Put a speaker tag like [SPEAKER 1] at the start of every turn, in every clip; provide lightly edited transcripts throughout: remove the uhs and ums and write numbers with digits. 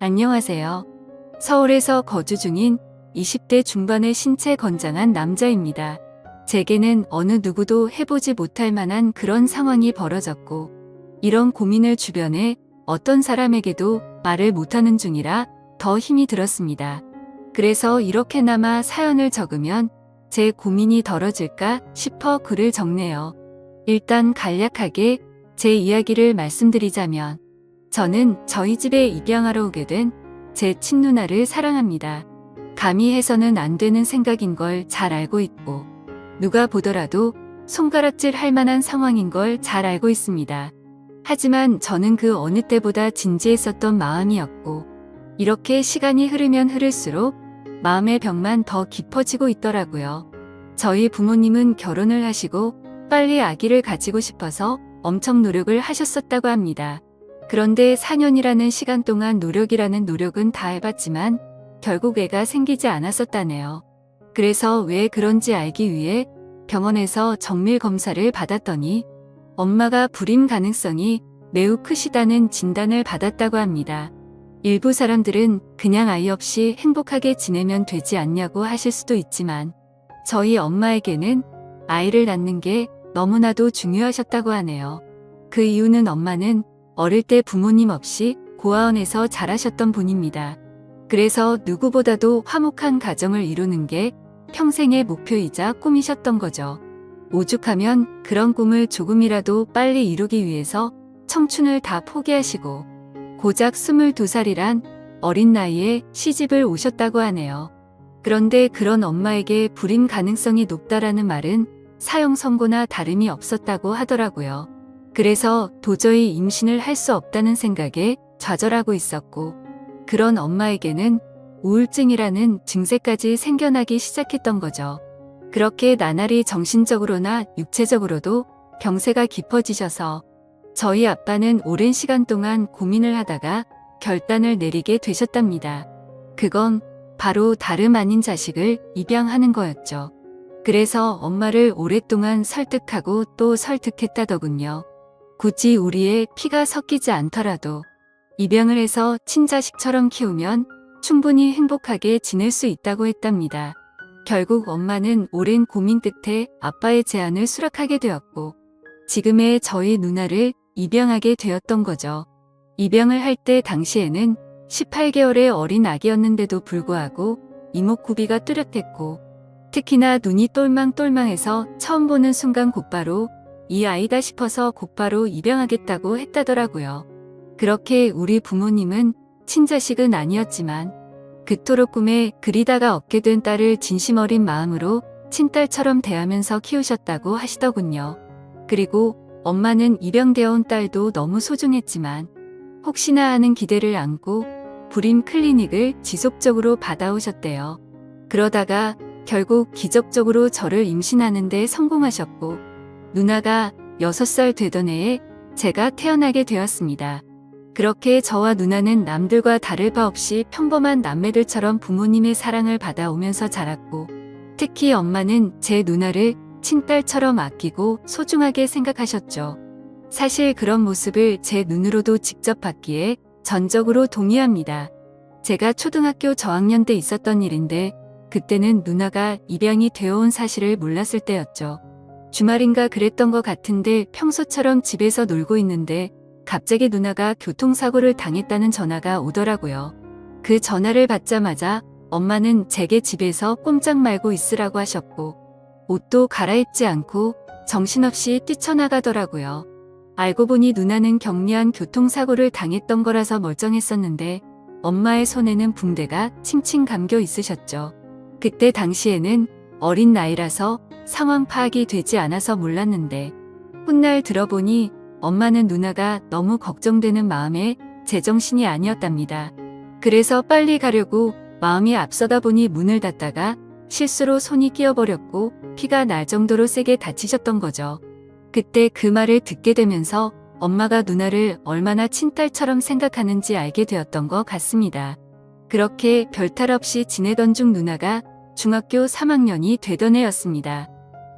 [SPEAKER 1] 안녕하세요. 서울에서 거주 중인 20대 중반의 신체 건장한 남자입니다. 제게는 어느 누구도 해보지 못할 만한 그런 상황이 벌어졌고, 이런 고민을 주변에 어떤 사람에게도 말을 못하는 중이라 더 힘이 들었습니다. 그래서 이렇게나마 사연을 적으면 제 고민이 덜어질까 싶어 글을 적네요. 일단 간략하게 제 이야기를 말씀드리자면, 저는 저희 집에 입양하러 오게 된 제 친누나를 사랑합니다. 감히 해서는 안 되는 생각인 걸 잘 알고 있고, 누가 보더라도 손가락질 할 만한 상황인 걸 잘 알고 있습니다. 하지만 저는 그 어느 때보다 진지했었던 마음이었고, 이렇게 시간이 흐르면 흐를수록 마음의 벽만 더 깊어지고 있더라고요. 저희 부모님은 결혼을 하시고 빨리 아기를 가지고 싶어서 엄청 노력을 하셨었다고 합니다. 그런데 4년이라는 시간 동안 노력이라는 노력은 다 해봤지만 결국 애가 생기지 않았었다네요. 그래서 왜 그런지 알기 위해 병원에서 정밀 검사를 받았더니 엄마가 불임 가능성이 매우 크시다는 진단을 받았다고 합니다. 일부 사람들은 그냥 아이 없이 행복하게 지내면 되지 않냐고 하실 수도 있지만, 저희 엄마에게는 아이를 낳는 게 너무나도 중요하셨다고 하네요. 그 이유는 엄마는 어릴 때 부모님 없이 고아원에서 자라셨던 분입니다. 그래서 누구보다도 화목한 가정을 이루는 게 평생의 목표이자 꿈이셨던 거죠. 오죽하면 그런 꿈을 조금이라도 빨리 이루기 위해서 청춘을 다 포기하시고 고작 22살이란 어린 나이에 시집을 오셨다고 하네요. 그런데 그런 엄마에게 불임 가능성이 높다라는 말은 사형 선고나 다름이 없었다고 하더라고요. 그래서 도저히 임신을 할 수 없다는 생각에 좌절하고 있었고, 그런 엄마에게는 우울증이라는 증세까지 생겨나기 시작했던 거죠. 그렇게 나날이 정신적으로나 육체적으로도 병세가 깊어지셔서 저희 아빠는 오랜 시간 동안 고민을 하다가 결단을 내리게 되셨답니다. 그건 바로 다름 아닌 자식을 입양하는 거였죠. 그래서 엄마를 오랫동안 설득하고 또 설득했다더군요. 굳이 우리의 피가 섞이지 않더라도 입양을 해서 친자식처럼 키우면 충분히 행복하게 지낼 수 있다고 했답니다. 결국 엄마는 오랜 고민 끝에 아빠의 제안을 수락하게 되었고, 지금의 저희 누나를 입양하게 되었던 거죠. 입양을 할 때 당시에는 18개월의 어린 아기였는데도 불구하고 이목구비가 뚜렷했고, 특히나 눈이 똘망똘망해서 처음 보는 순간 곧바로 이 아이다 싶어서 곧바로 입양하겠다고 했다더라고요. 그렇게 우리 부모님은 친자식은 아니었지만 그토록 꿈에 그리다가 얻게 된 딸을 진심 어린 마음으로 친딸처럼 대하면서 키우셨다고 하시더군요. 그리고 엄마는 입양되어 온 딸도 너무 소중했지만 혹시나 하는 기대를 안고 불임 클리닉을 지속적으로 받아오셨대요. 그러다가 결국 기적적으로 저를 임신하는 데 성공하셨고, 누나가 6살 되던 해에 제가 태어나게 되었습니다. 그렇게 저와 누나는 남들과 다를 바 없이 평범한 남매들처럼 부모님의 사랑을 받아오면서 자랐고, 특히 엄마는 제 누나를 친딸처럼 아끼고 소중하게 생각하셨죠. 사실 그런 모습을 제 눈으로도 직접 봤기에 전적으로 동의합니다. 제가 초등학교 저학년 때 있었던 일인데, 그때는 누나가 입양이 되어온 사실을 몰랐을 때였죠. 주말인가 그랬던 것 같은데 평소처럼 집에서 놀고 있는데 갑자기 누나가 교통사고를 당했다는 전화가 오더라고요. 그 전화를 받자마자 엄마는 제게 집에서 꼼짝 말고 있으라고 하셨고, 옷도 갈아입지 않고 정신없이 뛰쳐나가더라고요. 알고 보니 누나는 경미한 교통사고를 당했던 거라서 멀쩡했었는데 엄마의 손에는 붕대가 칭칭 감겨 있으셨죠. 그때 당시에는 어린 나이라서 상황 파악이 되지 않아서 몰랐는데, 훗날 들어보니 엄마는 누나가 너무 걱정되는 마음에 제정신이 아니었답니다. 그래서 빨리 가려고 마음이 앞서다 보니 문을 닫다가 실수로 손이 끼어버렸고 피가 날 정도로 세게 다치셨던 거죠. 그때 그 말을 듣게 되면서 엄마가 누나를 얼마나 친딸처럼 생각하는지 알게 되었던 것 같습니다. 그렇게 별탈 없이 지내던 중 누나가 중학교 3학년이 되던 해였습니다.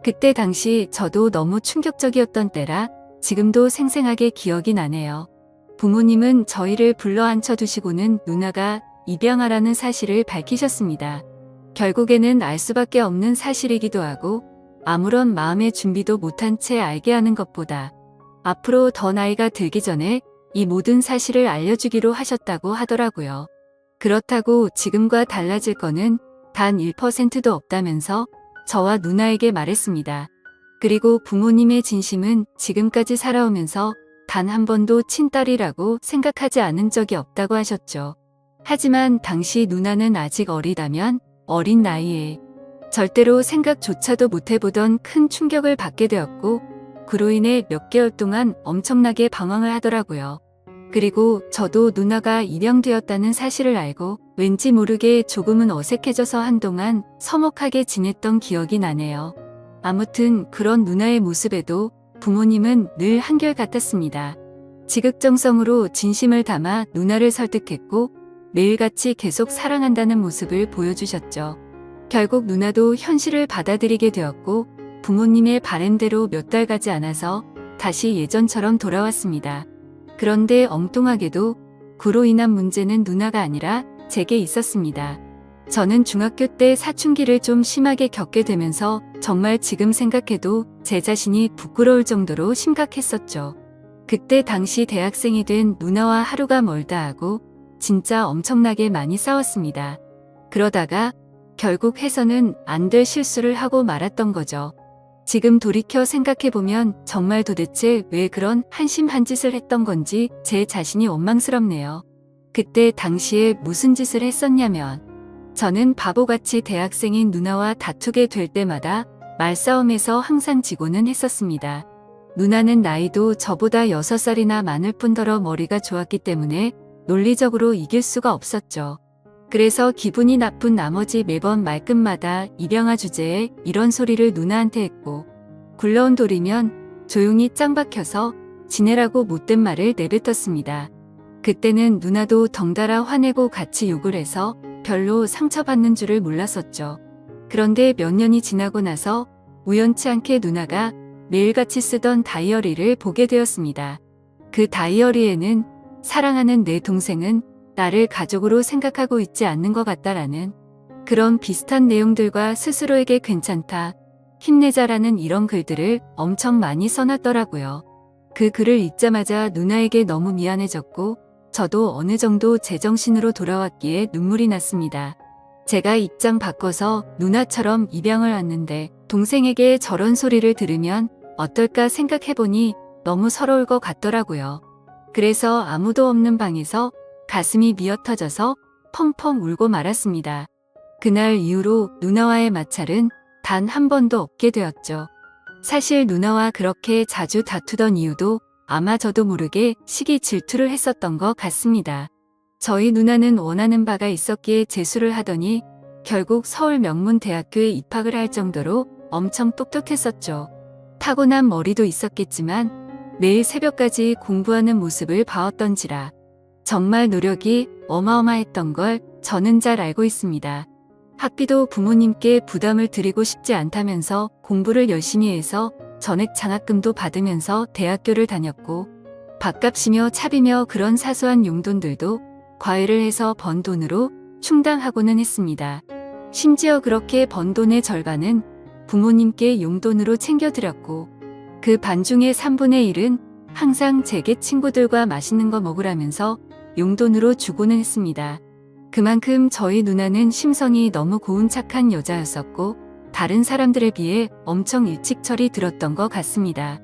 [SPEAKER 1] 그때 당시 저도 너무 충격적이었던 때라 지금도 생생하게 기억이 나네요. 부모님은 저희를 불러 앉혀두시고는 누나가 입양하라는 사실을 밝히셨습니다. 결국에는 알 수밖에 없는 사실이기도 하고 아무런 마음의 준비도 못한 채 알게 하는 것보다 앞으로 더 나이가 들기 전에 이 모든 사실을 알려주기로 하셨다고 하더라고요. 그렇다고 지금과 달라질 거는 단 1%도 없다면서 저와 누나에게 말했습니다. 그리고 부모님의 진심은 지금까지 살아오면서 단 한 번도 친딸이라고 생각하지 않은 적이 없다고 하셨죠. 하지만 당시 누나는 아직 어리다면 어린 나이에 절대로 생각조차도 못해보던 큰 충격을 받게 되었고 그로 인해 몇 개월 동안 엄청나게 방황을 하더라고요. 그리고 저도 누나가 입양되었다는 사실을 알고 왠지 모르게 조금은 어색해져서 한동안 서먹하게 지냈던 기억이 나네요. 아무튼 그런 누나의 모습에도 부모님은 늘 한결같았습니다. 지극정성으로 진심을 담아 누나를 설득했고 매일같이 계속 사랑한다는 모습을 보여주셨죠. 결국 누나도 현실을 받아들이게 되었고 부모님의 바램대로 몇 달 가지 않아서 다시 예전처럼 돌아왔습니다. 그런데 엉뚱하게도 그로 인한 문제는 누나가 아니라 제게 있었습니다. 저는 중학교 때 사춘기를 좀 심하게 겪게 되면서 정말 지금 생각해도 제 자신이 부끄러울 정도로 심각했었죠. 그때 당시 대학생이 된 누나와 하루가 멀다 하고 진짜 엄청나게 많이 싸웠습니다. 그러다가 결국 해서는 안 될 실수를 하고 말았던 거죠. 지금 돌이켜 생각해보면 정말 도대체 왜 그런 한심한 짓을 했던 건지 제 자신이 원망스럽네요. 그때 당시에 무슨 짓을 했었냐면 저는 바보같이 대학생인 누나와 다투게 될 때마다 말싸움에서 항상 지고는 했었습니다. 누나는 나이도 저보다 6살이나 많을 뿐더러 머리가 좋았기 때문에 논리적으로 이길 수가 없었죠. 그래서 기분이 나쁜 나머지 매번 말끝마다 입양아 주제에 이런 소리를 누나한테 했고 굴러온 돌이면 조용히 짱 박혀서 지내라고 못된 말을 내뱉었습니다. 그때는 누나도 덩달아 화내고 같이 욕을 해서 별로 상처받는 줄을 몰랐었죠. 그런데 몇 년이 지나고 나서 우연치 않게 누나가 매일같이 쓰던 다이어리를 보게 되었습니다. 그 다이어리에는 사랑하는 내 동생은 나를 가족으로 생각하고 있지 않는 것 같다라는 그런 비슷한 내용들과 스스로에게 괜찮다, 힘내자라는 이런 글들을 엄청 많이 써놨더라고요. 그 글을 읽자마자 누나에게 너무 미안해졌고 저도 어느 정도 제정신으로 돌아왔기에 눈물이 났습니다. 제가 입장 바꿔서 누나처럼 입양을 왔는데 동생에게 저런 소리를 들으면 어떨까 생각해보니 너무 서러울 것 같더라고요. 그래서 아무도 없는 방에서 가슴이 미어터져서 펑펑 울고 말았습니다. 그날 이후로 누나와의 마찰은 단 한 번도 없게 되었죠. 사실 누나와 그렇게 자주 다투던 이유도 아마 저도 모르게 시기 질투를 했었던 것 같습니다. 저희 누나는 원하는 바가 있었기에 재수를 하더니 결국 서울 명문대학교에 입학을 할 정도로 엄청 똑똑했었죠. 타고난 머리도 있었겠지만 매일 새벽까지 공부하는 모습을 봐왔던지라 정말 노력이 어마어마했던 걸 저는 잘 알고 있습니다. 학비도 부모님께 부담을 드리고 싶지 않다면서 공부를 열심히 해서 전액 장학금도 받으면서 대학교를 다녔고 밥값이며 차비며 그런 사소한 용돈들도 과외를 해서 번 돈으로 충당하고는 했습니다. 심지어 그렇게 번 돈의 절반은 부모님께 용돈으로 챙겨드렸고 그 반중의 3분의 1은 항상 제게 친구들과 맛있는 거 먹으라면서 용돈으로 주고는 했습니다. 그만큼 저희 누나는 심성이 너무 고운 착한 여자였었고 다른 사람들에 비해 엄청 일찍 철이 들었던 것 같습니다.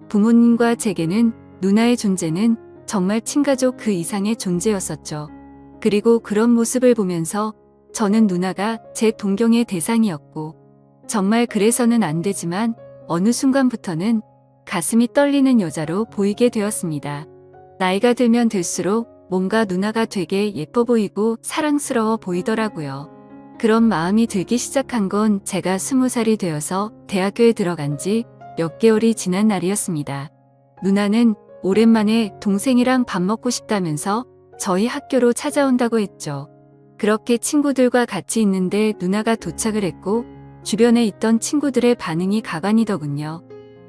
[SPEAKER 1] 부모님과 제게는 누나의 존재는 정말 친가족 그 이상의 존재였었죠. 그리고 그런 모습을 보면서 저는 누나가 제 동경의 대상이었고 정말 그래서는 안 되지만 어느 순간부터는 가슴이 떨리는 여자로 보이게 되었습니다. 나이가 들면 들수록 뭔가 누나가 되게 예뻐 보이고 사랑스러워 보이더라고요. 그런 마음이 들기 시작한 건 제가 20살이 되어서 대학교에 들어간 지 몇 개월이 지난 날이었습니다. 누나는 오랜만에 동생이랑 밥 먹고 싶다면서 저희 학교로 찾아온다고 했죠. 그렇게 친구들과 같이 있는데 누나가 도착을 했고 주변에 있던 친구들의 반응이 가관이더군요.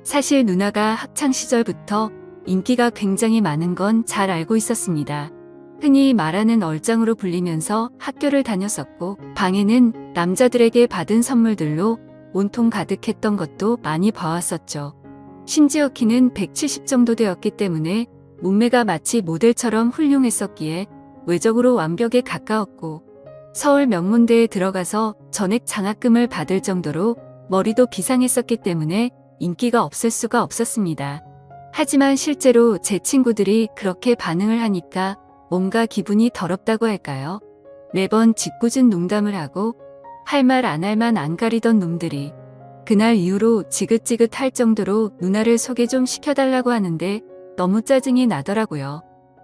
[SPEAKER 1] 사실 누나가 학창시절부터 인기가 굉장히 많은 건 잘 알고 있었습니다. 흔히 말하는 얼짱으로 불리면서 학교를 다녔었고 방에는 남자들에게 받은 선물들로 온통 가득했던 것도 많이 봐왔었죠. 심지어 키는 170 정도 되었기 때문에 몸매가 마치 모델처럼 훌륭했었기에 외적으로 완벽에 가까웠고 서울 명문대에 들어가서 전액 장학금을 받을 정도로 머리도 비상했었기 때문에 인기가 없을 수가 없었습니다. 하지만 실제로 제 친구들이 그렇게 반응을 하니까 뭔가 기분이 더럽다고 할까요? 매번 짓궂은 농담을 하고 할 말 안 할 만 안 가리던 놈들이 그날 이후로 지긋지긋할 정도로 누나를 소개 좀 시켜달라고 하는데 너무 짜증이 나더라고요.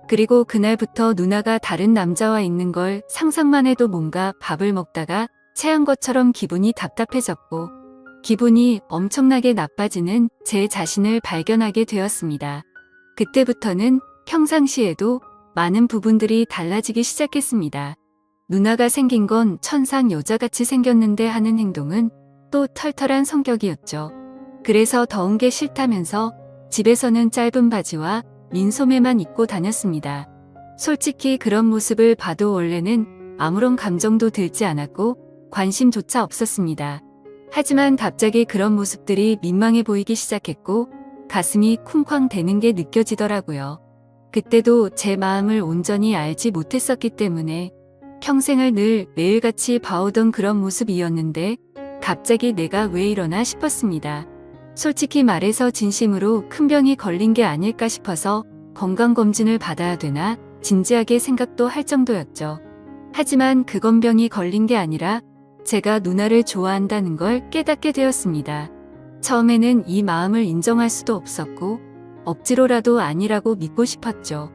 [SPEAKER 1] 그리고 그날부터 누나가 다른 남자와 있는 걸 상상만 해도 뭔가 밥을 먹다가 체한 것처럼 기분이 답답해졌고 기분이 엄청나게 나빠지는 제 자신을 발견하게 되었습니다. 그때부터는 평상시에도 많은 부분들이 달라지기 시작했습니다. 누나가 생긴 건 천상 여자같이 생겼는데 하는 행동은 또 털털한 성격이었죠. 그래서 더운 게 싫다면서 집에서는 짧은 바지와 민소매만 입고 다녔습니다. 솔직히 그런 모습을 봐도 원래는 아무런 감정도 들지 않았고 관심조차 없었습니다. 하지만 갑자기 그런 모습들이 민망해 보이기 시작했고 가슴이 쿵쾅 대는 게 느껴지더라고요. 그때도 제 마음을 온전히 알지 못했었기 때문에 평생을 늘 매일같이 봐오던 그런 모습이었는데 갑자기 내가 왜 이러나 싶었습니다. 솔직히 말해서 진심으로 큰 병이 걸린 게 아닐까 싶어서 건강검진을 받아야 되나 진지하게 생각도 할 정도였죠. 하지만 그건 병이 걸린 게 아니라 제가 누나를 좋아한다는 걸 깨닫게 되었습니다. 처음에는 이 마음을 인정할 수도 없었고 억지로라도 아니라고 믿고 싶었죠.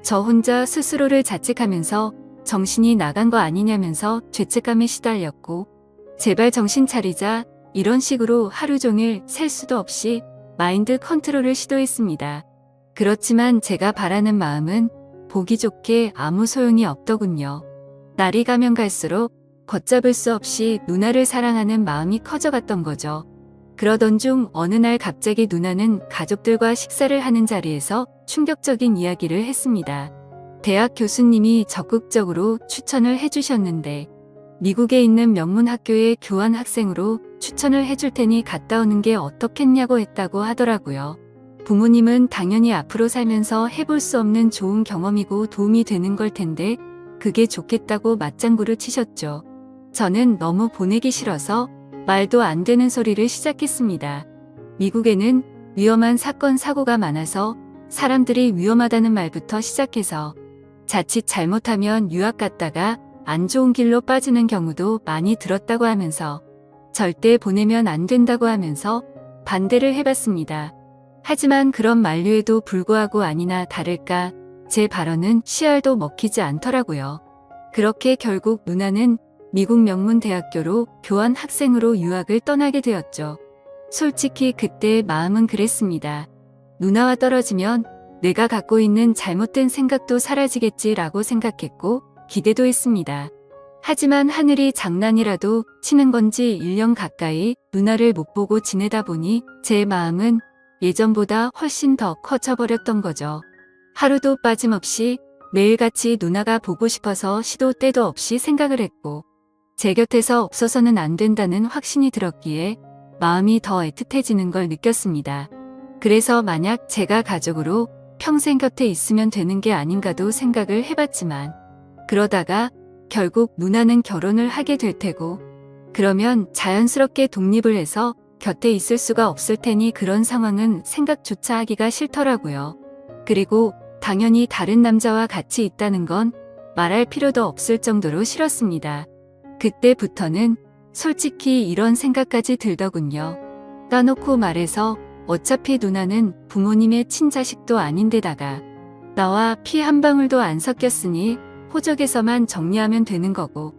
[SPEAKER 1] 저 혼자 스스로를 자책하면서 정신이 나간 거 아니냐면서 죄책감에 시달렸고 제발 정신 차리자 이런 식으로 하루 종일 셀 수도 없이 마인드 컨트롤을 시도했습니다. 그렇지만 제가 바라는 마음은 보기 좋게 아무 소용이 없더군요. 날이 가면 갈수록 걷잡을 수 없이 누나를 사랑하는 마음이 커져갔던 거죠. 그러던 중 어느 날 갑자기 누나는 가족들과 식사를 하는 자리에서 충격적인 이야기를 했습니다. 대학 교수님이 적극적으로 추천을 해주셨는데 미국에 있는 명문 학교의 교환 학생으로 추천을 해줄 테니 갔다 오는 게 어떻겠냐고 했다고 하더라고요. 부모님은 당연히 앞으로 살면서 해볼 수 없는 좋은 경험이고 도움이 되는 걸 텐데 그게 좋겠다고 맞장구를 치셨죠. 저는 너무 보내기 싫어서 말도 안 되는 소리를 시작했습니다. 미국에는 위험한 사건 사고가 많아서 사람들이 위험하다는 말부터 시작해서 자칫 잘못하면 유학 갔다가 안 좋은 길로 빠지는 경우도 많이 들었다고 하면서 절대 보내면 안 된다고 하면서 반대를 해봤습니다. 하지만 그런 만류에도 불구하고 아니나 다를까 제 발언은 씨알도 먹히지 않더라고요. 그렇게 결국 누나는 미국 명문 대학교로 교환 학생으로 유학을 떠나게 되었죠. 솔직히 그때의 마음은 그랬습니다. 누나와 떨어지면 내가 갖고 있는 잘못된 생각도 사라지겠지라고 생각했고 기대도 했습니다. 하지만 하늘이 장난이라도 치는 건지 1년 가까이 누나를 못 보고 지내다 보니 제 마음은 예전보다 훨씬 더 커져버렸던 거죠. 하루도 빠짐없이 매일같이 누나가 보고 싶어서 시도 때도 없이 생각을 했고 제 곁에서 없어서는 안 된다는 확신이 들었기에 마음이 더 애틋해지는 걸 느꼈습니다. 그래서 만약 제가 가족으로 평생 곁에 있으면 되는 게 아닌가도 생각을 해봤지만 그러다가 결국 누나는 결혼을 하게 될 테고 그러면 자연스럽게 독립을 해서 곁에 있을 수가 없을 테니 그런 상황은 생각조차 하기가 싫더라고요. 그리고 당연히 다른 남자와 같이 있다는 건 말할 필요도 없을 정도로 싫었습니다. 그때부터는 솔직히 이런 생각까지 들더군요. 까놓고 말해서 어차피 누나는 부모님의 친자식도 아닌데다가 나와 피 한 방울도 안 섞였으니 호적에서만 정리하면 되는 거고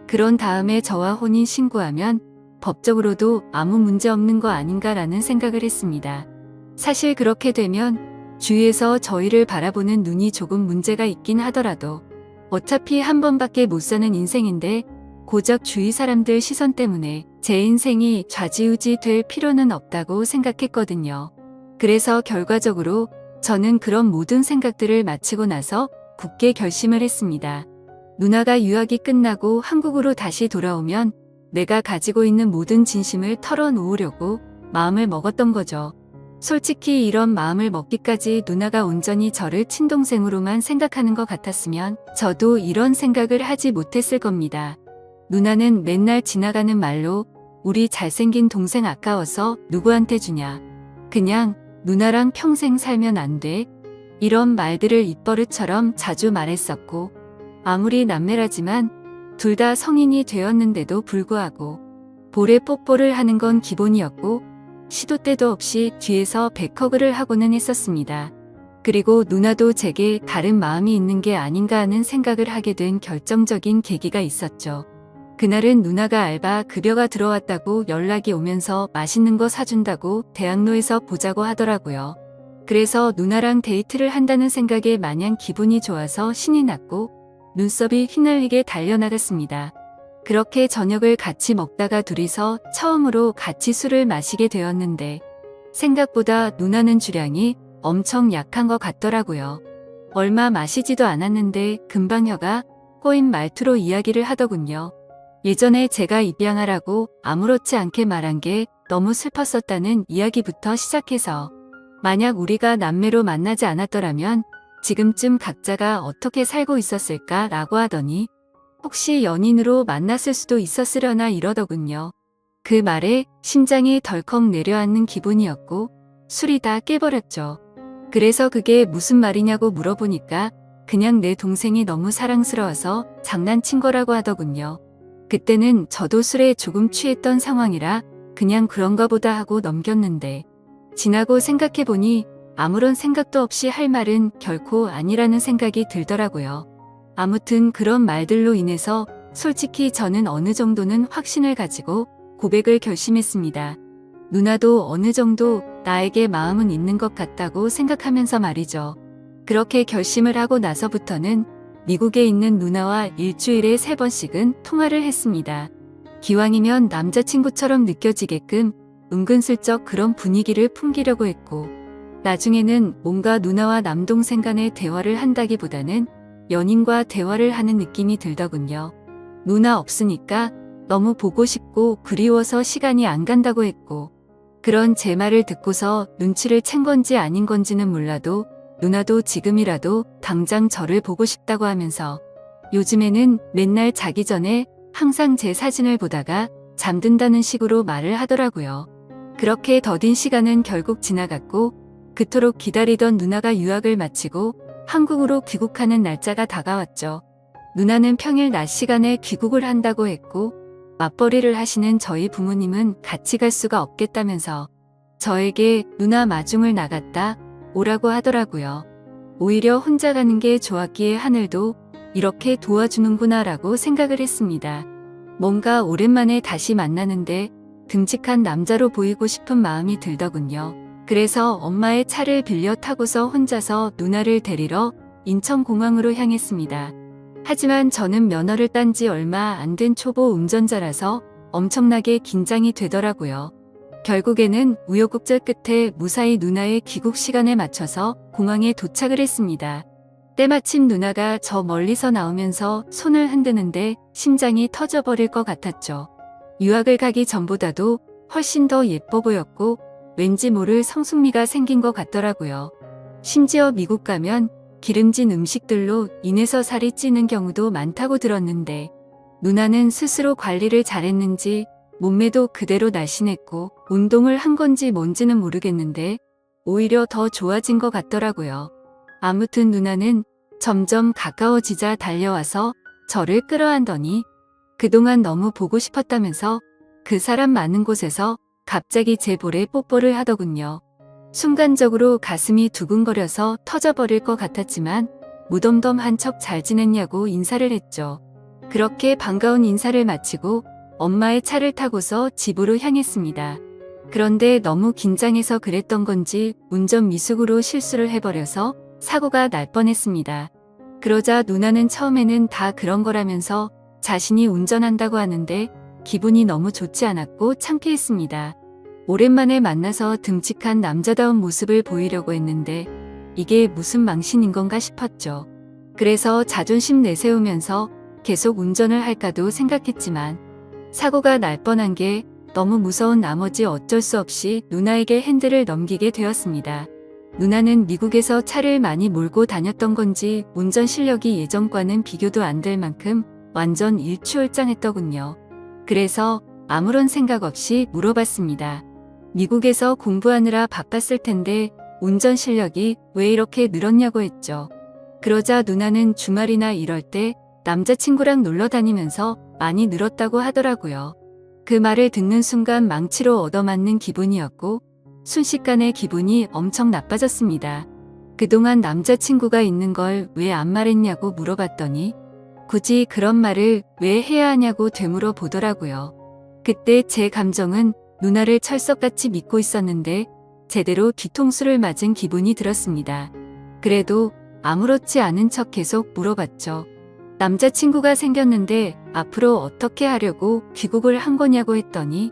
[SPEAKER 1] 그런 다음에 저와 혼인 신고하면 법적으로도 아무 문제 없는 거 아닌가라는 생각을 했습니다. 사실 그렇게 되면 주위에서 저희를 바라보는 눈이 조금 문제가 있긴 하더라도 어차피 한 번밖에 못 사는 인생인데 고작 주위 사람들 시선 때문에 제 인생이 좌지우지 될 필요는 없다고 생각했거든요. 그래서 결과적으로 저는 그런 모든 생각들을 마치고 나서 굳게 결심을 했습니다. 누나가 유학이 끝나고 한국으로 다시 돌아오면 내가 가지고 있는 모든 진심을 털어놓으려고 마음을 먹었던 거죠. 솔직히 이런 마음을 먹기까지 누나가 온전히 저를 친동생으로만 생각하는 것 같았으면 저도 이런 생각을 하지 못했을 겁니다. 누나는 맨날 지나가는 말로 우리 잘생긴 동생 아까워서 누구한테 주냐. 그냥 누나랑 평생 살면 안 돼. 이런 말들을 입버릇처럼 자주 말했었고 아무리 남매라지만 둘 다 성인이 되었는데도 불구하고 볼에 뽀뽀를 하는 건 기본이었고 시도 때도 없이 뒤에서 백허그를 하고는 했었습니다. 그리고 누나도 제게 다른 마음이 있는 게 아닌가 하는 생각을 하게 된 결정적인 계기가 있었죠. 그날은 누나가 알바 급여가 들어왔다고 연락이 오면서 맛있는 거 사준다고 대학로에서 보자고 하더라고요. 그래서 누나랑 데이트를 한다는 생각에 마냥 기분이 좋아서 신이 났고 눈썹이 휘날리게 달려나갔습니다. 그렇게 저녁을 같이 먹다가 둘이서 처음으로 같이 술을 마시게 되었는데 생각보다 누나는 주량이 엄청 약한 것 같더라고요. 얼마 마시지도 않았는데 금방 혀가 꼬인 말투로 이야기를 하더군요. 예전에 제가 입양하라고 아무렇지 않게 말한 게 너무 슬펐었다는 이야기부터 시작해서 만약 우리가 남매로 만나지 않았더라면 지금쯤 각자가 어떻게 살고 있었을까라고 하더니 혹시 연인으로 만났을 수도 있었으려나 이러더군요. 그 말에 심장이 덜컥 내려앉는 기분이었고 술이 다 깨버렸죠. 그래서 그게 무슨 말이냐고 물어보니까 그냥 내 동생이 너무 사랑스러워서 장난친 거라고 하더군요. 그때는 저도 술에 조금 취했던 상황이라 그냥 그런가 보다 하고 넘겼는데 지나고 생각해보니 아무런 생각도 없이 할 말은 결코 아니라는 생각이 들더라고요. 아무튼 그런 말들로 인해서 솔직히 저는 어느 정도는 확신을 가지고 고백을 결심했습니다. 누나도 어느 정도 나에게 마음은 있는 것 같다고 생각하면서 말이죠. 그렇게 결심을 하고 나서부터는 미국에 있는 누나와 일주일에 3번씩은 통화를 했습니다. 기왕이면 남자친구처럼 느껴지게끔 은근슬쩍 그런 분위기를 풍기려고 했고 나중에는 뭔가 누나와 남동생 간의 대화를 한다기보다는 연인과 대화를 하는 느낌이 들더군요. 누나 없으니까 너무 보고 싶고 그리워서 시간이 안 간다고 했고 그런 제 말을 듣고서 눈치를 챈 건지 아닌 건지는 몰라도 누나도 지금이라도 당장 저를 보고 싶다고 하면서 요즘에는 맨날 자기 전에 항상 제 사진을 보다가 잠든다는 식으로 말을 하더라고요. 그렇게 더딘 시간은 결국 지나갔고 그토록 기다리던 누나가 유학을 마치고 한국으로 귀국하는 날짜가 다가왔죠. 누나는 평일 낮 시간에 귀국을 한다고 했고 맞벌이를 하시는 저희 부모님은 같이 갈 수가 없겠다면서 저에게 누나 마중을 나갔다 오라고 하더라고요. 오히려 혼자 가는 게 좋았기에 하늘도 이렇게 도와주는구나 라고 생각을 했습니다. 뭔가 오랜만에 다시 만나는데 듬직한 남자로 보이고 싶은 마음이 들더군요. 그래서 엄마의 차를 빌려 타고서 혼자서 누나를 데리러 인천공항으로 향했습니다. 하지만 저는 면허를 딴 지 얼마 안 된 초보 운전자라서 엄청나게 긴장이 되더라고요. 결국에는 우여곡절 끝에 무사히 누나의 귀국 시간에 맞춰서 공항에 도착을 했습니다. 때마침 누나가 저 멀리서 나오면서 손을 흔드는데 심장이 터져버릴 것 같았죠. 유학을 가기 전보다도 훨씬 더 예뻐 보였고 왠지 모를 성숙미가 생긴 것 같더라고요. 심지어 미국 가면 기름진 음식들로 인해서 살이 찌는 경우도 많다고 들었는데 누나는 스스로 관리를 잘했는지 몸매도 그대로 날씬했고 운동을 한 건지 뭔지는 모르겠는데 오히려 더 좋아진 것 같더라고요. 아무튼 누나는 점점 가까워지자 달려와서 저를 끌어안더니 그동안 너무 보고 싶었다면서 그 사람 많은 곳에서 갑자기 제 볼에 뽀뽀를 하더군요. 순간적으로 가슴이 두근거려서 터져버릴 것 같았지만 무덤덤한 척 잘 지냈냐고 인사를 했죠. 그렇게 반가운 인사를 마치고 엄마의 차를 타고서 집으로 향했습니다. 그런데 너무 긴장해서 그랬던 건지 운전 미숙으로 실수를 해버려서 사고가 날 뻔했습니다. 그러자 누나는 처음에는 다 그런 거라면서 자신이 운전한다고 하는데 기분이 너무 좋지 않았고 창피했습니다. 오랜만에 만나서 듬직한 남자다운 모습을 보이려고 했는데 이게 무슨 망신인 건가 싶었죠. 그래서 자존심 내세우면서 계속 운전을 할까도 생각했지만 사고가 날 뻔한 게 너무 무서운 나머지 어쩔 수 없이 누나에게 핸들을 넘기게 되었습니다. 누나는 미국에서 차를 많이 몰고 다녔던 건지 운전 실력이 예전과는 비교도 안 될 만큼 완전 일취월장했더군요. 그래서 아무런 생각 없이 물어봤습니다. 미국에서 공부하느라 바빴을 텐데 운전 실력이 왜 이렇게 늘었냐고 했죠. 그러자 누나는 주말이나 이럴 때 남자친구랑 놀러 다니면서 많이 늘었다고 하더라고요. 그 말을 듣는 순간 망치로 얻어맞는 기분이었고 순식간에 기분이 엄청 나빠졌습니다. 그동안 남자친구가 있는 걸 왜 안 말했냐고 물어봤더니 굳이 그런 말을 왜 해야 하냐고 되물어 보더라고요. 그때 제 감정은 누나를 철석같이 믿고 있었는데 제대로 뒤통수를 맞은 기분이 들었습니다. 그래도 아무렇지 않은 척 계속 물어봤죠. 남자친구가 생겼는데 앞으로 어떻게 하려고 귀국을 한 거냐고 했더니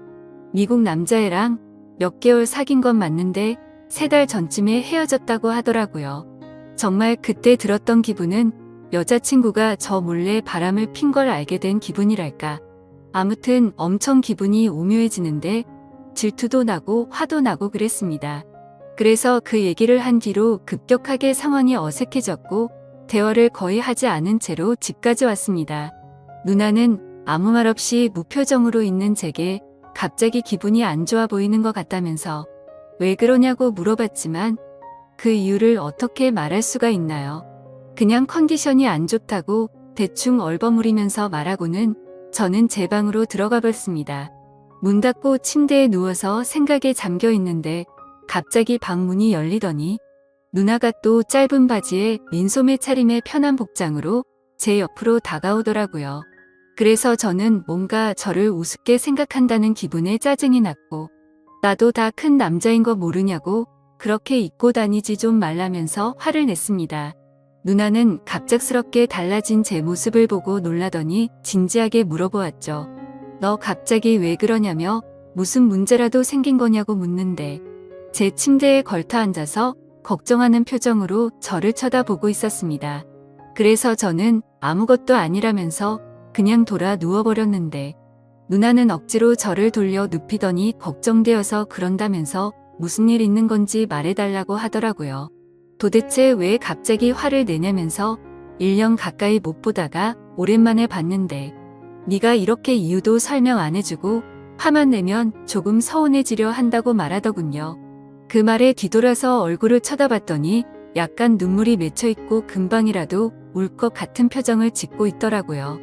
[SPEAKER 1] 미국 남자애랑 몇 개월 사귄 건 맞는데 3달 전쯤에 헤어졌다고 하더라고요. 정말 그때 들었던 기분은 여자친구가 저 몰래 바람을 핀 걸 알게 된 기분이랄까. 아무튼 엄청 기분이 오묘해지는데 질투도 나고 화도 나고 그랬습니다. 그래서 그 얘기를 한 뒤로 급격하게 상황이 어색해졌고 대화를 거의 하지 않은 채로 집까지 왔습니다. 누나는 아무 말 없이 무표정으로 있는 제게 갑자기 기분이 안 좋아 보이는 것 같다면서 왜 그러냐고 물어봤지만 그 이유를 어떻게 말할 수가 있나요? 그냥 컨디션이 안 좋다고 대충 얼버무리면서 말하고는 저는 제 방으로 들어가 봤습니다. 문 닫고 침대에 누워서 생각에 잠겨 있는데 갑자기 방 문이 열리더니 누나가 또 짧은 바지에 민소매 차림의 편한 복장으로 제 옆으로 다가오더라고요. 그래서 저는 뭔가 저를 우습게 생각한다는 기분에 짜증이 났고 나도 다 큰 남자인 거 모르냐고 그렇게 입고 다니지 좀 말라면서 화를 냈습니다. 누나는 갑작스럽게 달라진 제 모습을 보고 놀라더니 진지하게 물어보았죠. 너 갑자기 왜 그러냐며 무슨 문제라도 생긴 거냐고 묻는데 제 침대에 걸터 앉아서 걱정하는 표정으로 저를 쳐다보고 있었습니다. 그래서 저는 아무것도 아니라면서 그냥 돌아 누워버렸는데 누나는 억지로 저를 돌려 눕히더니 걱정되어서 그런다면서 무슨 일 있는 건지 말해달라고 하더라고요. 도대체 왜 갑자기 화를 내냐면서 1년 가까이 못 보다가 오랜만에 봤는데 네가 이렇게 이유도 설명 안 해주고 화만 내면 조금 서운해지려 한다고 말하더군요. 그 말에 뒤돌아서 얼굴을 쳐다봤더니 약간 눈물이 맺혀있고 금방이라도 울 것 같은 표정을 짓고 있더라고요.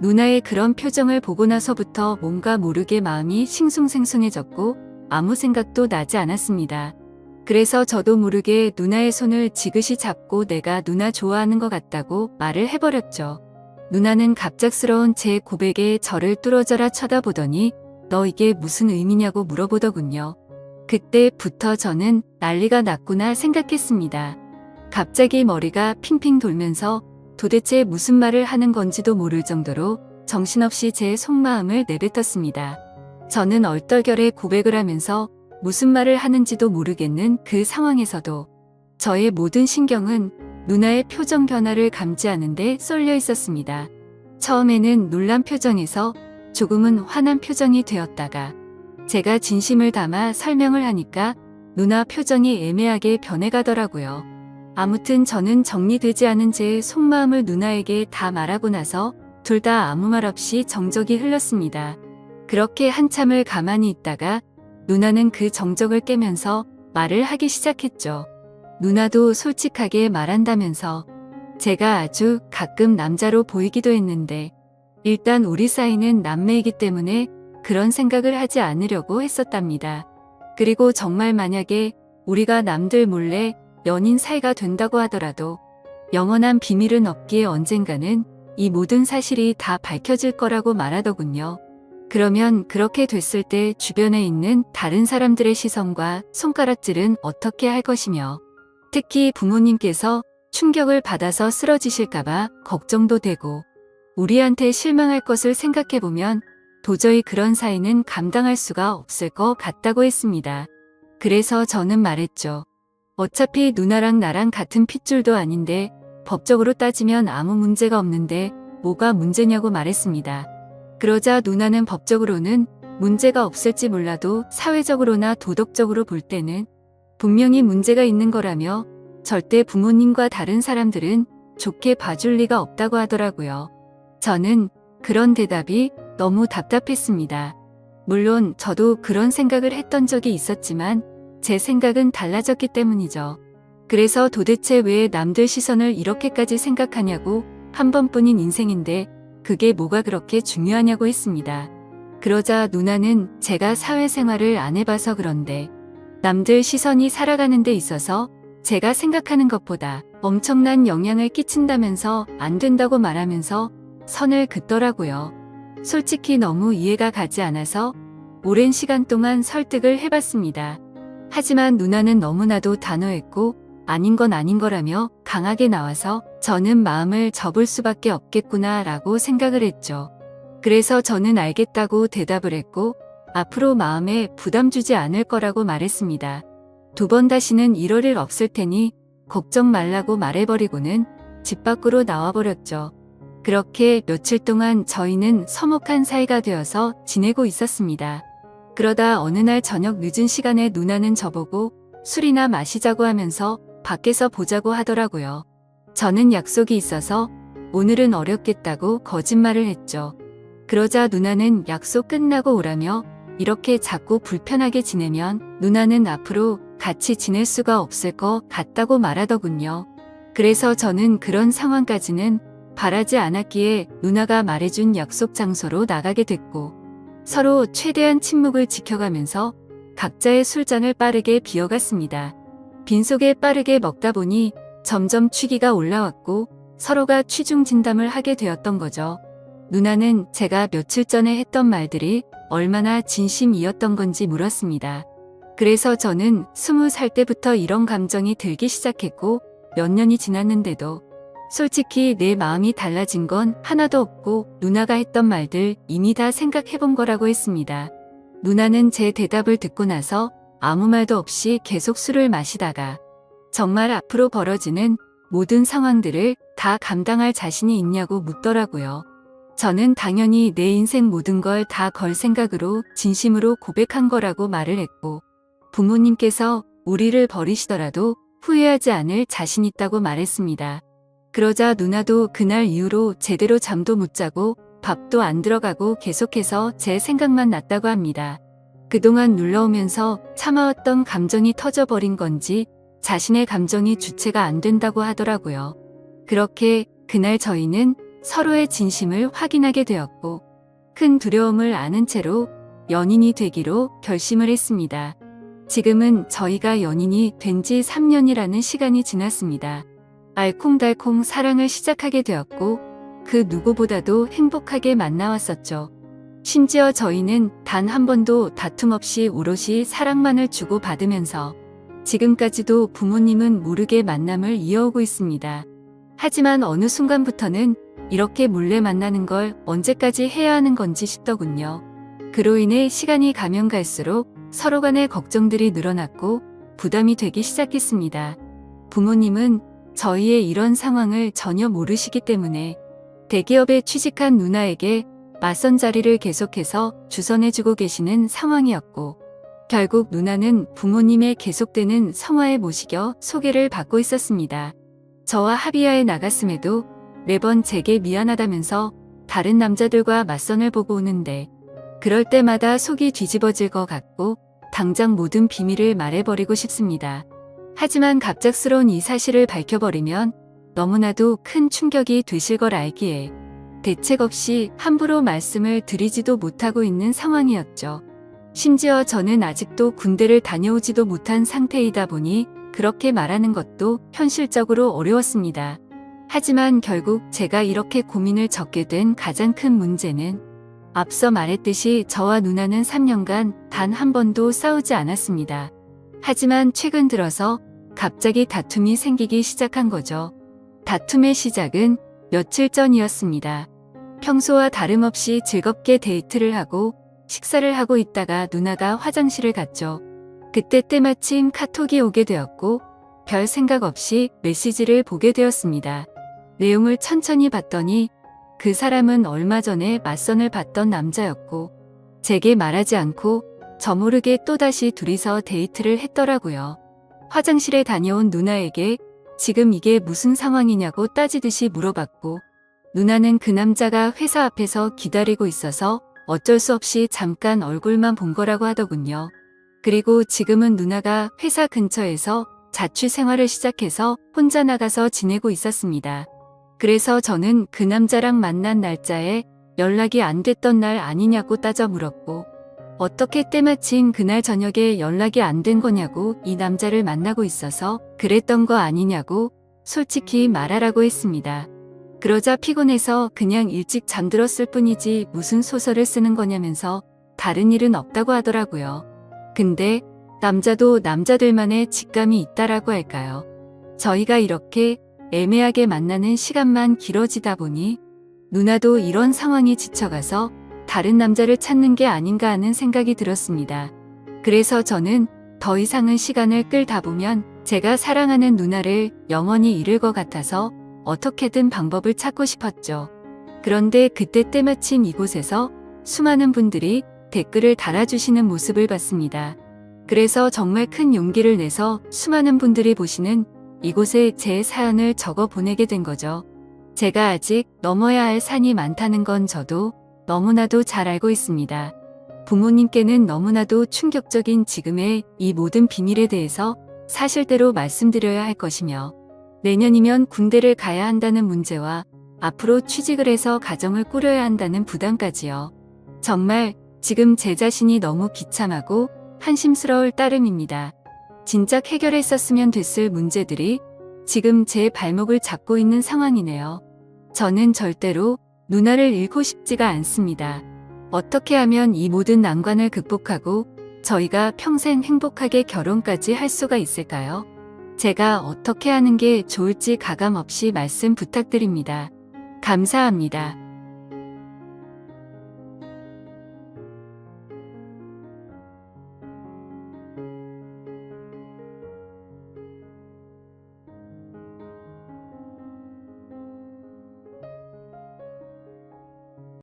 [SPEAKER 1] 누나의 그런 표정을 보고 나서부터 뭔가 모르게 마음이 싱숭생숭해졌고 아무 생각도 나지 않았습니다. 그래서 저도 모르게 누나의 손을 지그시 잡고 내가 누나 좋아하는 것 같다고 말을 해버렸죠. 누나는 갑작스러운 제 고백에 저를 뚫어져라 쳐다보더니 너 이게 무슨 의미냐고 물어보더군요. 그때부터 저는 난리가 났구나 생각했습니다. 갑자기 머리가 핑핑 돌면서 도대체 무슨 말을 하는 건지도 모를 정도로 정신없이 제 속마음을 내뱉었습니다. 저는 얼떨결에 고백을 하면서 무슨 말을 하는지도 모르겠는 그 상황에서도 저의 모든 신경은 누나의 표정 변화를 감지하는 데 쏠려 있었습니다. 처음에는 놀란 표정에서 조금은 화난 표정이 되었다가 제가 진심을 담아 설명을 하니까 누나 표정이 애매하게 변해가더라고요. 아무튼 저는 정리되지 않은 제 속마음을 누나에게 다 말하고 나서 둘 다 아무 말 없이 정적이 흘렀습니다. 그렇게 한참을 가만히 있다가 누나는 그 정적을 깨면서 말을 하기 시작했죠. 누나도 솔직하게 말한다면서 제가 아주 가끔 남자로 보이기도 했는데 일단 우리 사이는 남매이기 때문에 그런 생각을 하지 않으려고 했었답니다. 그리고 정말 만약에 우리가 남들 몰래 연인 사이가 된다고 하더라도 영원한 비밀은 없기에 언젠가는 이 모든 사실이 다 밝혀질 거라고 말하더군요. 그러면 그렇게 됐을 때 주변에 있는 다른 사람들의 시선과 손가락질은 어떻게 할 것이며 특히 부모님께서 충격을 받아서 쓰러지실까봐 걱정도 되고 우리한테 실망할 것을 생각해보면 도저히 그런 사이는 감당할 수가 없을 것 같다고 했습니다. 그래서 저는 말했죠. 어차피 누나랑 나랑 같은 핏줄도 아닌데 법적으로 따지면 아무 문제가 없는데 뭐가 문제냐고 말했습니다. 그러자 누나는 법적으로는 문제가 없을지 몰라도 사회적으로나 도덕적으로 볼 때는 분명히 문제가 있는 거라며 절대 부모님과 다른 사람들은 좋게 봐줄 리가 없다고 하더라고요. 저는 그런 대답이 너무 답답했습니다. 물론 저도 그런 생각을 했던 적이 있었지만 제 생각은 달라졌기 때문이죠. 그래서 도대체 왜 남들 시선을 이렇게까지 생각하냐고, 한 번뿐인 인생인데 그게 뭐가 그렇게 중요하냐고 했습니다. 그러자 누나는 제가 사회생활을 안 해봐서 그런데 남들 시선이 살아가는 데 있어서 제가 생각하는 것보다 엄청난 영향을 끼친다면서 안 된다고 말하면서 선을 긋더라고요. 솔직히 너무 이해가 가지 않아서 오랜 시간 동안 설득을 해봤습니다. 하지만 누나는 너무나도 단호했고 아닌 건 아닌 거라며 강하게 나와서 저는 마음을 접을 수밖에 없겠구나 라고 생각을 했죠. 그래서 저는 알겠다고 대답을 했고 앞으로 마음에 부담 주지 않을 거라고 말했습니다. 두 번 다시는 이럴 일 없을 테니 걱정 말라고 말해버리고는 집 밖으로 나와버렸죠. 그렇게 며칠 동안 저희는 서먹한 사이가 되어서 지내고 있었습니다. 그러다 어느 날 저녁 늦은 시간에 누나는 저보고 술이나 마시자고 하면서 밖에서 보자고 하더라고요. 저는 약속이 있어서 오늘은 어렵겠다고 거짓말을 했죠. 그러자 누나는 약속 끝나고 오라며 이렇게 자꾸 불편하게 지내면 누나는 앞으로 같이 지낼 수가 없을 것 같다고 말하더군요. 그래서 저는 그런 상황까지는 바라지 않았기에 누나가 말해준 약속 장소로 나가게 됐고 서로 최대한 침묵을 지켜가면서 각자의 술잔을 빠르게 비워갔습니다. 빈속에 빠르게 먹다 보니 점점 취기가 올라왔고 서로가 취중 진담을 하게 되었던 거죠. 누나는 제가 며칠 전에 했던 말들이 얼마나 진심이었던 건지 물었습니다. 그래서 저는 20살 때부터 이런 감정이 들기 시작했고 몇 년이 지났는데도 솔직히 내 마음이 달라진 건 하나도 없고 누나가 했던 말들 이미 다 생각해본 거라고 했습니다. 누나는 제 대답을 듣고 나서 아무 말도 없이 계속 술을 마시다가 정말 앞으로 벌어지는 모든 상황들을 다 감당할 자신이 있냐고 묻더라고요. 저는 당연히 내 인생 모든 걸 다 걸 생각으로 진심으로 고백한 거라고 말을 했고 부모님께서 우리를 버리시더라도 후회하지 않을 자신 있다고 말했습니다. 그러자 누나도 그날 이후로 제대로 잠도 못 자고 밥도 안 들어가고 계속해서 제 생각만 났다고 합니다. 그동안 눌러오면서 참아왔던 감정이 터져버린 건지 자신의 감정이 주체가 안 된다고 하더라고요. 그렇게 그날 저희는 서로의 진심을 확인하게 되었고 큰 두려움을 안은 채로 연인이 되기로 결심을 했습니다. 지금은 저희가 연인이 된 지 3년이라는 시간이 지났습니다. 알콩달콩 사랑을 시작하게 되었고 그 누구보다도 행복하게 만나왔었죠. 심지어 저희는 단 한 번도 다툼 없이 오롯이 사랑만을 주고받으면서 지금까지도 부모님은 모르게 만남을 이어오고 있습니다. 하지만 어느 순간부터는 이렇게 몰래 만나는 걸 언제까지 해야 하는 건지 싶더군요. 그로 인해 시간이 가면 갈수록 서로 간의 걱정들이 늘어났고 부담이 되기 시작했습니다. 부모님은 저희의 이런 상황을 전혀 모르시기 때문에 대기업에 취직한 누나에게 맞선 자리를 계속해서 주선해주고 계시는 상황이었고 결국 누나는 부모님의 계속되는 성화에 모시겨 소개를 받고 있었습니다. 저와 합의하에 나갔음에도 매번 제게 미안하다면서 다른 남자들과 맞선을 보고 오는데 그럴 때마다 속이 뒤집어질 것 같고 당장 모든 비밀을 말해버리고 싶습니다. 하지만 갑작스러운 이 사실을 밝혀버리면 너무나도 큰 충격이 되실 걸 알기에 대책 없이 함부로 말씀을 드리지도 못하고 있는 상황이었죠. 심지어 저는 아직도 군대를 다녀오지도 못한 상태이다 보니 그렇게 말하는 것도 현실적으로 어려웠습니다. 하지만 결국 제가 이렇게 고민을 적게 된 가장 큰 문제는 앞서 말했듯이 저와 누나는 3년간 단 한 번도 싸우지 않았습니다. 하지만 최근 들어서 갑자기 다툼이 생기기 시작한 거죠. 다툼의 시작은 며칠 전이었습니다. 평소와 다름없이 즐겁게 데이트를 하고 식사를 하고 있다가 누나가 화장실을 갔죠. 그때 때마침 카톡이 오게 되었고 별 생각 없이 메시지를 보게 되었습니다. 내용을 천천히 봤더니 그 사람은 얼마 전에 맞선을 봤던 남자였고 제게 말하지 않고 저 모르게 또다시 둘이서 데이트를 했더라고요. 화장실에 다녀온 누나에게 지금 이게 무슨 상황이냐고 따지듯이 물어봤고 누나는 그 남자가 회사 앞에서 기다리고 있어서 어쩔 수 없이 잠깐 얼굴만 본 거라고 하더군요. 그리고 지금은 누나가 회사 근처에서 자취 생활을 시작해서 혼자 나가서 지내고 있었습니다. 그래서 저는 그 남자랑 만난 날짜에 연락이 안 됐던 날 아니냐고 따져 물었고 어떻게 때마침 그날 저녁에 연락이 안 된 거냐고 이 남자를 만나고 있어서 그랬던 거 아니냐고 솔직히 말하라고 했습니다. 그러자 피곤해서 그냥 일찍 잠들었을 뿐이지 무슨 소설을 쓰는 거냐면서 다른 일은 없다고 하더라고요. 근데 남자도 남자들만의 직감이 있다라고 할까요? 저희가 이렇게 애매하게 만나는 시간만 길어지다 보니 누나도 이런 상황이 지쳐가서 다른 남자를 찾는 게 아닌가 하는 생각이 들었습니다. 그래서 저는 더 이상은 시간을 끌다 보면 제가 사랑하는 누나를 영원히 잃을 것 같아서 어떻게든 방법을 찾고 싶었죠. 그런데 그때 때마침 이곳에서 수많은 분들이 댓글을 달아주시는 모습을 봤습니다. 그래서 정말 큰 용기를 내서 수많은 분들이 보시는 이곳에 제 사연을 적어 보내게 된 거죠. 제가 아직 넘어야 할 산이 많다는 건 저도 너무나도 잘 알고 있습니다. 부모님께는 너무나도 충격적인 지금의 이 모든 비밀에 대해서 사실대로 말씀드려야 할 것이며 내년이면 군대를 가야 한다는 문제와 앞으로 취직을 해서 가정을 꾸려야 한다는 부담까지요. 정말 지금 제 자신이 너무 비참하고 한심스러울 따름입니다. 진작 해결했었으면 됐을 문제들이 지금 제 발목을 잡고 있는 상황이네요. 저는 절대로 누나를 잃고 싶지가 않습니다. 어떻게 하면 이 모든 난관을 극복하고 저희가 평생 행복하게 결혼까지 할 수가 있을까요? 제가 어떻게 하는 게 좋을지 가감 없이 말씀 부탁드립니다. 감사합니다.